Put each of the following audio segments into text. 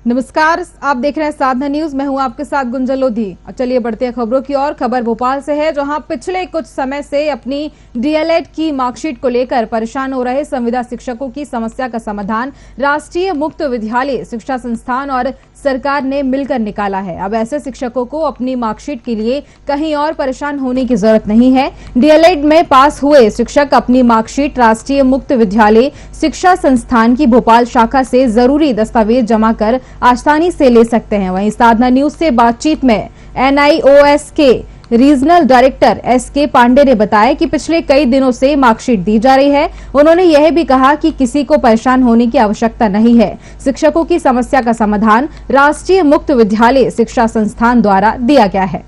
नमस्कार, आप देख रहे हैं साधना न्यूज। मैं हूं आपके साथ गुंजन लोधी। और चलिए बढ़ते हैं खबरों की ओर। खबर भोपाल से है, जहां पिछले कुछ समय से अपनी डीएलएड की मार्कशीट को लेकर परेशान हो रहे संविदा शिक्षकों की समस्या का समाधान राष्ट्रीय मुक्त विद्यालय शिक्षा संस्थान और सरकार ने मिलकर निकाला है। अब ऐसे शिक्षकों को अपनी मार्कशीट के लिए कहीं और परेशान होने की जरूरत नहीं है। डीएलएड में पास हुए शिक्षक अपनी मार्कशीट राष्ट्रीय मुक्त विद्यालय शिक्षा संस्थान की भोपाल शाखा से जरूरी दस्तावेज जमा कर आसानी से ले सकते हैं। वहीं साधना न्यूज से बातचीत में NIOS के रीजनल डायरेक्टर SK पांडे ने बताया कि पिछले कई दिनों से मार्कशीट दी जा रही है। उन्होंने यह भी कहा कि किसी को परेशान होने की आवश्यकता नहीं है। शिक्षकों की समस्या का समाधान राष्ट्रीय मुक्त विद्यालय शिक्षा संस्थान द्वारा दिया गया है।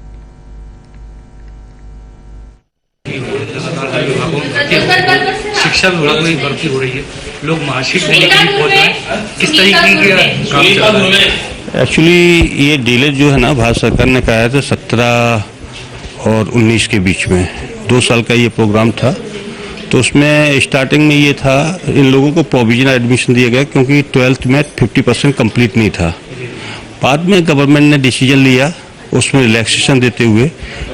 शिक्षा विभाग में भर्ती हो रही है, लोग मार्कशीट लेने के लिए पहुंच रहे हैं, किस तरीके के काम चल रहा है? एक्चुअली ये डीएलएड जो है ना, भारत सरकार ने कहा था 17 और 19 के बीच में 2 साल का ये प्रोग्राम था। तो उसमें स्टार्टिंग में ये था, इन लोगों को प्रोविजनल एडमिशन दिया गया क्योंकि 12th में 50% कंप्लीट नहीं था। बाद में गवर्नमेंट ने डिसीजन लिया, उसमें रिलैक्सेशन देते हुए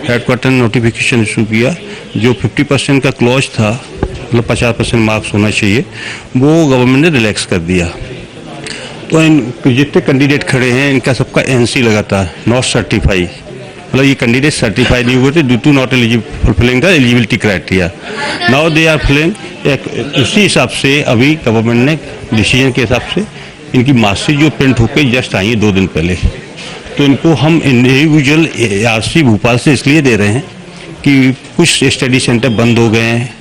हेडक्वार्टर ने नोटिफिकेशन इशू किया। जो 50% का क्लॉज था, मतलब 50% मार्क्स होना चाहिए, वो गवर्नमेंट ने रिलैक्स कर दिया। तो इन जितने कैंडिडेट खड़े हैं, इनका सबका NC लगाता है, नॉट सर्टिफाई, मतलब ये कैंडिडेट सर्टिफाई नहीं हुए थे due to not fulfilling the eligibility criteria. Now they are filling. उसी हिसाब से अभी गवर्नमेंट ने डिसीजन के हिसाब से इनकी मार्कशीट जो प्रिंट होकर जस्ट आई है 2 दिन पहले, तो इनको हम इंडिविजुअल RC भोपाल से इसलिए दे रहे हैं कि कुछ स्टडी सेंटर बंद हो गए हैं।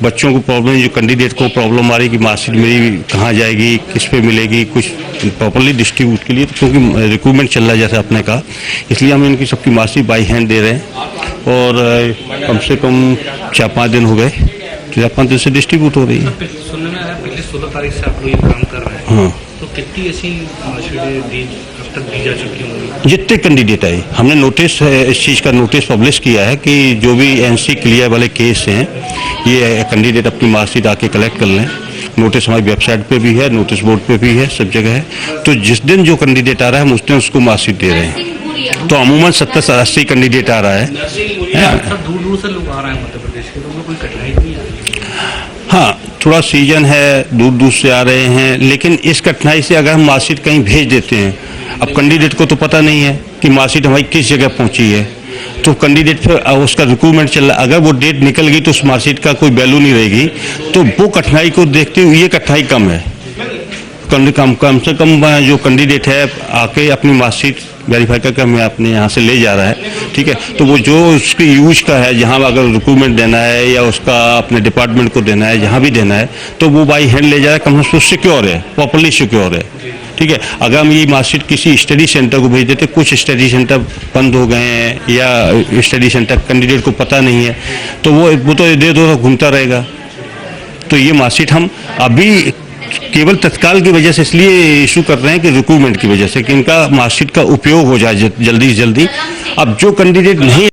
बच्चों को प्रॉब्लम, जो कैंडिडेट को प्रॉब्लम आ रही कि मार्कशीट मेरी कहाँ जाएगी, किस पे मिलेगी, कुछ प्रॉपरली डिस्ट्रीब्यूट के लिए, क्योंकि रिक्रूटमेंट चल रहा है जैसे आपने कहा, इसलिए हम इनकी सबकी मार्कशीट बाई हैंड दे रहे हैं। और कम से कम 4-5 दिन हो गए, 4-5 दिन से डिस्ट्रीब्यूट हो रही है। सुनने में आया पहले 16 तारीख से आप लोग ये काम कर रहे हैं। हाँ, तो कितनी ऐसी मार्कशीट अब तक दी जा चुकी होंगी? जितने कैंडिडेट आए, हमने नोटिस, इस चीज़ का नोटिस पब्लिश किया है कि जो भी NC क्लियर वाले केस हैं, ये कैंडिडेट अपनी मार्कशीट आके कलेक्ट कर लें। नोटिस हमारी वेबसाइट पे भी है, नोटिस बोर्ड पे भी है, सब जगह है। तो जिस दिन जो कैंडिडेट आ रहा है, हम उस दिन उसको मार्कशीट दे रहे हैं। तो अमूमन 70 से 80 कैंडिडेट आ रहा है। दूर दूर से लोग आ रहे हैं मध्य प्रदेश के, तो कोई कठिनाई नहीं आ रही? हाँ, थोड़ा सीजन है, दूर दूर से आ रहे हैं, लेकिन इस कठिनाई से अगर हम मार्कशीट कहीं भेज देते हैं, अब कैंडिडेट को तो पता नहीं है कि मार्कशीट हमारी किस जगह पहुंची है, तो कैंडिडेट फिर उसका रिक्रूटमेंट चल रहा है, अगर वो डेट निकल गई तो उस मार्कशीट का कोई वैल्यू नहीं रहेगी। तो वो कठिनाई को देखते हुए ये कठिनाई कम है। कम से कम जो कैंडिडेट है आके अपनी मार्कशीट वेरीफाई करके हमें अपने यहाँ से ले जा रहा है, ठीक है। तो वो जो उसके यूज का है, जहाँ अगर रिक्रूटमेंट देना है या उसका अपने डिपार्टमेंट को देना है, जहाँ भी देना है, तो वो बाई हैंड ले जा रहा है, कम से कम सिक्योर है, प्रॉपरली सिक्योर है, ठीक है। अगर हम ये मार्कशीट किसी स्टडी सेंटर को भेज देते, कुछ स्टडी सेंटर बंद हो गए हैं या स्टडी सेंटर कैंडिडेट को पता नहीं है, तो वो तो इधर उधर घूमता रहेगा। तो ये मार्कशीट हम अभी केवल तत्काल की वजह से इसलिए इशू कर रहे हैं कि रिक्रूटमेंट की वजह से, कि इनका मार्कशीट का उपयोग हो जाए जल्दी से जल्दी। अब जो कैंडिडेट नहीं